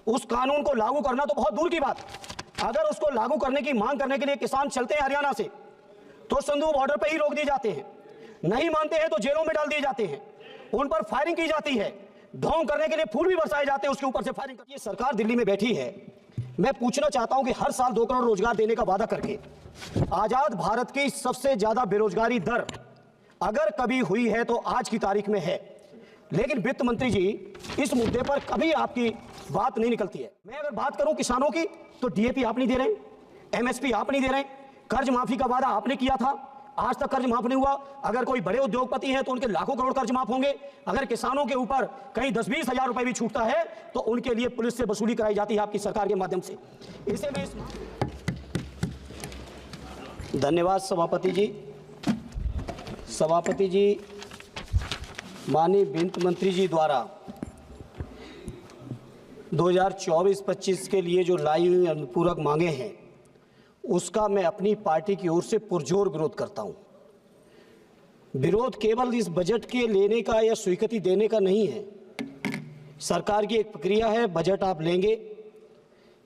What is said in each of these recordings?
उस कानून को लागू करना तो बहुत दूर की बात, अगर उसको लागू करने की मांग करने के लिए किसान चलते हैं हरियाणा से तो संदूक बॉर्डर पर ही रोक दिए जाते हैं, नहीं मानते हैं तो जेलों में डाल दिए जाते हैं, उन पर फायरिंग की जाती है, ढोंग करने के लिए फूल भी बरसाए जाते हैं, उसके ऊपर से फायरिंग करती है। सरकार दिल्ली में बैठी है, मैं पूछना चाहता हूं कि हर साल 2 करोड़ रोजगार देने का वादा करके आजाद भारत की सबसे ज्यादा बेरोजगारी दर अगर कभी हुई है तो आज की तारीख में है, लेकिन वित्त मंत्री जी इस मुद्दे पर कभी आपकी बात नहीं निकलती है। मैं अगर बात करूं किसानों की तो डीएपी आप नहीं दे रहे, एमएसपी आप नहीं दे रहे, कर्ज माफी का वादा आपने किया था, आज तक कर्ज माफ नहीं हुआ। अगर कोई बड़े उद्योगपति हैं तो उनके लाखों करोड़ कर्ज माफ होंगे, अगर किसानों के ऊपर कहीं 10-20 हजार रुपए भी छूटता है तो उनके लिए पुलिस से वसूली कराई जाती है आपकी सरकार के माध्यम से। इसे मैं धन्यवाद सभापति जी। सभापति जी, माननीय वित्त मंत्री जी द्वारा 2024-25 के लिए जो लाई हुई अनुपूरक मांगे हैं उसका मैं अपनी पार्टी की ओर से पुरजोर विरोध करता हूं। विरोध केवल इस बजट के लेने का या स्वीकृति देने का नहीं है, सरकार की एक प्रक्रिया है, बजट आप लेंगे।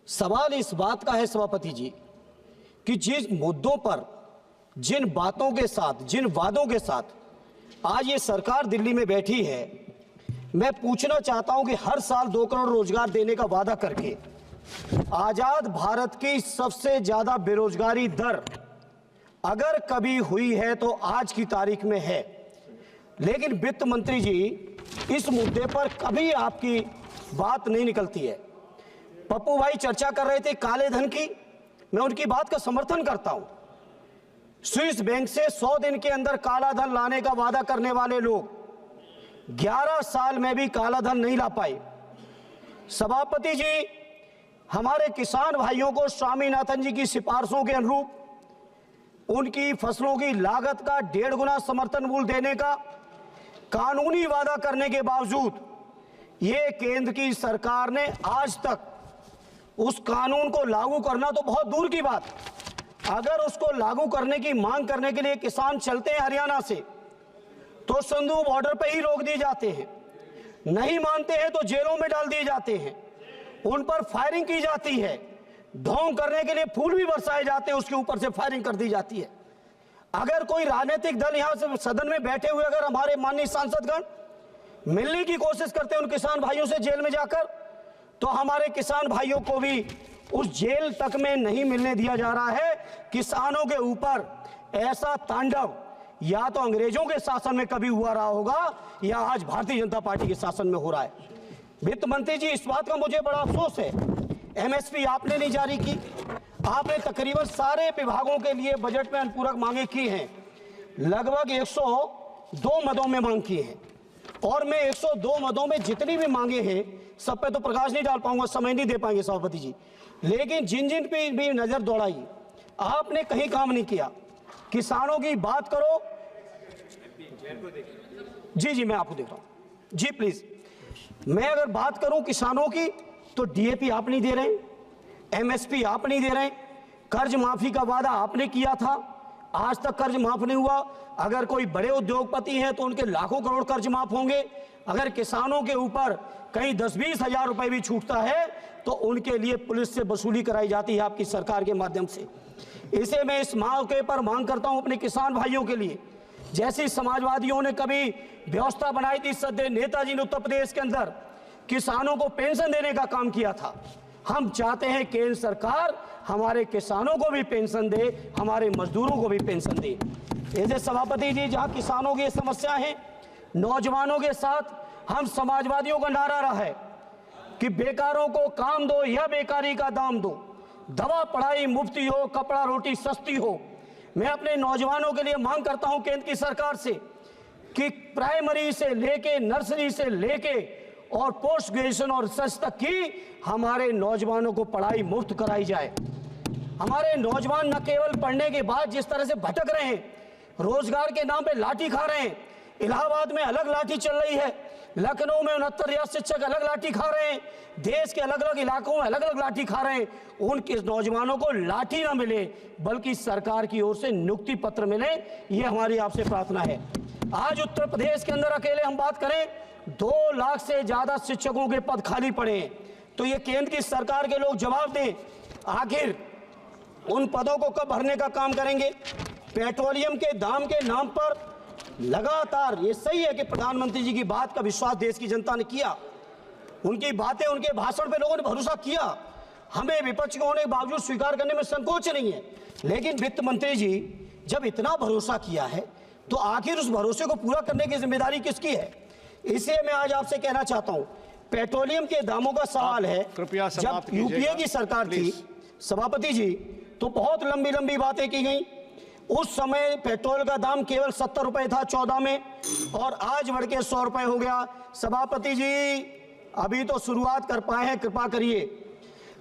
सवाल इस बात का है सभापति जी कि जिन मुद्दों पर, जिन बातों के साथ, जिन वादों के साथ आज ये सरकार दिल्ली में बैठी है, मैं पूछना चाहता हूं कि हर साल 2 करोड़ रोजगार देने का वादा करके आजाद भारत की सबसे ज्यादा बेरोजगारी दर अगर कभी हुई है तो आज की तारीख में है, लेकिन वित्त मंत्री जी इस मुद्दे पर कभी आपकी बात नहीं निकलती है। पप्पू भाई चर्चा कर रहे थे काले धन की, मैं उनकी बात का समर्थन करता हूं। स्विस बैंक से 100 दिन के अंदर काला धन लाने का वादा करने वाले लोग 11 साल में भी काला धन नहीं ला पाए। सभापति जी, हमारे किसान भाइयों को स्वामीनाथन जी की सिफारिशों के अनुरूप उनकी फसलों की लागत का 1.5 गुना समर्थन मूल्य देने का कानूनी वादा करने के बावजूद ये केंद्र की सरकार ने आज तक उस कानून को लागू करना तो बहुत दूर की बात, अगर उसको लागू करने की मांग करने के लिए किसान चलते हैं हरियाणा से तो संदूक बॉर्डर पर ही रोक दिए जाते हैं, नहीं मानते हैं तो जेलों में डाल दिए जाते हैं, उन पर फायरिंग की जाती है, ढोंग करने के लिए फूल भी बरसाए जाते हैं, उसके ऊपर से फायरिंग कर दी जाती है। अगर कोई राजनीतिक दल यहां से सदन में बैठे हुए अगर हमारे माननीय सांसदगण मिलने की कोशिश करते हैं उन किसान भाइयों से जेल में जाकर, तो हमारे किसान भाइयों को भी उस जेल तक में नहीं मिलने दिया जा रहा है। किसानों के ऊपर ऐसा तांडव या तो अंग्रेजों के शासन में कभी हुआ रहा होगा या आज भारतीय जनता पार्टी के शासन में हो रहा है। वित्त मंत्री जी, इस बात का मुझे बड़ा अफसोस है, एमएसपी आपने नहीं जारी की, आपने तकरीबन सारे विभागों के लिए बजट में अनुपूरक मांगे की हैं, लगभग 102 मदों में मांग की है, और मैं 102 मदों में जितनी भी मांगे हैं सब पे तो प्रकाश नहीं डाल पाऊंगा, समय नहीं दे पाएंगे सभापति जी, लेकिन जिन जिन पे भी नजर दौड़ाई आपने कहीं काम नहीं किया। किसानों की बात करो, जी मैं आपको देख रहा हूं जी, प्लीज। मैं अगर बात करूं किसानों की तो डीएपी आप नहीं दे रहे, एमएसपी आप नहीं दे रहे, कर्ज माफी का वादा आपने किया था, आज तक कर्ज माफ नहीं हुआ। अगर कोई बड़े उद्योगपति हैं तो उनके लाखों करोड़ कर्ज माफ होंगे, अगर किसानों के ऊपर कहीं 10-20 हजार रुपए भी छूटता है तो उनके लिए पुलिस से वसूली कराई जाती है आपकी सरकार के माध्यम से। इसे मैं इस मौके पर मांग करता हूं अपने किसान भाइयों के लिए, जैसी समाजवादियों ने कभी व्यवस्था बनाई थी, सदैव नेताजी ने उत्तर प्रदेश के अंदर किसानों को पेंशन देने का काम किया था, हम चाहते हैं केंद्र सरकार हमारे किसानों को भी पेंशन दे, हमारे मजदूरों को भी पेंशन दे। ऐसे सभापति जी, जहां किसानों की समस्या है, नौजवानों के साथ हम समाजवादियों का नारा रहा है कि बेकारों को काम दो या बेकारी का दाम दो, दवा पढ़ाई मुफ्ती हो, कपड़ा रोटी सस्ती हो। मैं अपने नौजवानों के लिए मांग करता हूं केंद्र की सरकार से कि प्राइमरी से लेके, नर्सरी से लेके और पोस्ट ग्रेजुएशन और रिसर्च तक की हमारे नौजवानों को पढ़ाई मुफ्त कराई जाए। हमारे नौजवान न केवल पढ़ने के बाद जिस तरह से भटक रहे हैं, रोजगार के नाम पे लाठी खा रहे हैं, इलाहाबाद में अलग लाठी चल रही है, लखनऊ में 69 रियासत शिक्षक अलग लाठी खा रहे हैं, देश के अलग अलग इलाकों में अलग अलग लाठी खा रहे हैं, उनके नौजवानों को लाठी ना मिले बल्कि सरकार की ओर से नियुक्ति पत्र मिले, ये हमारी आपसे प्रार्थना है। आज उत्तर प्रदेश के अंदर अकेले हम बात करें 2 लाख से ज्यादा शिक्षकों के पद खाली पड़े हैं, तो ये केंद्र की सरकार के लोग जवाब दें, आखिर उन पदों को कब भरने का काम करेंगे। पेट्रोलियम के दाम के नाम पर लगातार, ये सही है कि प्रधानमंत्री जी की बात का विश्वास देश की जनता ने किया, उनकी बातें, उनके भाषण पे लोगों ने भरोसा किया, हमें विपक्ष के होने के बावजूद स्वीकार करने में संकोच नहीं है। लेकिन वित्त मंत्री जी जब इतना भरोसा किया है तो आखिर उस भरोसे को पूरा करने की जिम्मेदारी किसकी है। इसलिए मैं आज आपसे कहना चाहता हूं, पेट्रोलियम के दामों का सवाल है, जब यूपीए की सरकार थी सभापति जी, तो बहुत लंबी लंबी बातें की गई। उस समय पेट्रोल का दाम केवल 70 रुपए था 14 में, और आज बढ़ के 100 रुपए हो गया। सभापति जी अभी तो शुरुआत कर पाए हैं, कृपा करिए।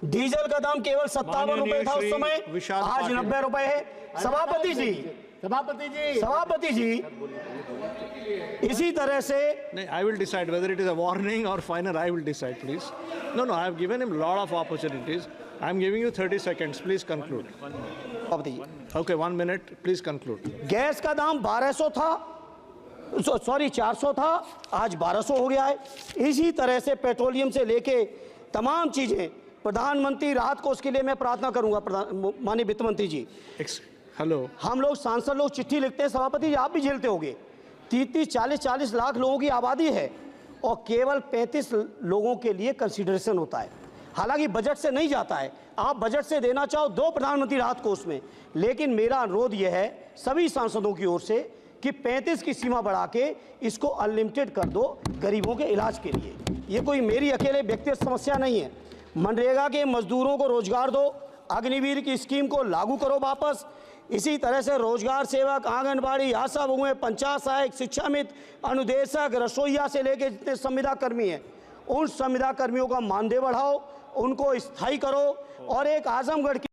डीजल का दाम केवल 57 रुपए था उस समय, आज 90 रुपए है। सभापति जी इसी तरह से I will decide whether it is a warning or final. I will decide, please. No, I have given him a lot of opportunities. I am giving you 30 seconds. Please conclude. सभापति जी, Okay, 1 minute. Please conclude. Gas का दाम 1200 था, 400 था, आज 1200 हो गया है। इसी तरह से पेट्रोलियम से लेके तमाम चीजें, प्रधानमंत्री राहत कोष के लिए मैं प्रार्थना करूंगा माननीय वित्त मंत्री जी। हेलो, हम लोग सांसद लोग चिट्ठी लिखते हैं, सभापति जी आप भी झेलते होंगे, 30-40 लाख लोगों की आबादी है और केवल 35 लोगों के लिए कंसीडरेशन होता है, हालांकि बजट से नहीं जाता है। आप बजट से देना चाहो दो प्रधानमंत्री राहत कोष में, लेकिन मेरा अनुरोध यह है सभी सांसदों की ओर से कि 35 की सीमा बढ़ा के इसको अनलिमिटेड कर दो गरीबों के इलाज के लिए। ये कोई मेरी अकेले व्यक्तिगत समस्या नहीं है। मनरेगा के मजदूरों को रोजगार दो, अग्निवीर की स्कीम को लागू करो वापस। इसी तरह से रोजगार सेवक, आंगनबाड़ी, आशा बहुएं, पंचायत सहायक, शिक्षा मित्र, अनुदेशक, रसोईया से लेकर जितने संविदा कर्मी हैं, उन संविदा कर्मियों का मानदेय बढ़ाओ, उनको स्थायी करो और एक आजमगढ़ की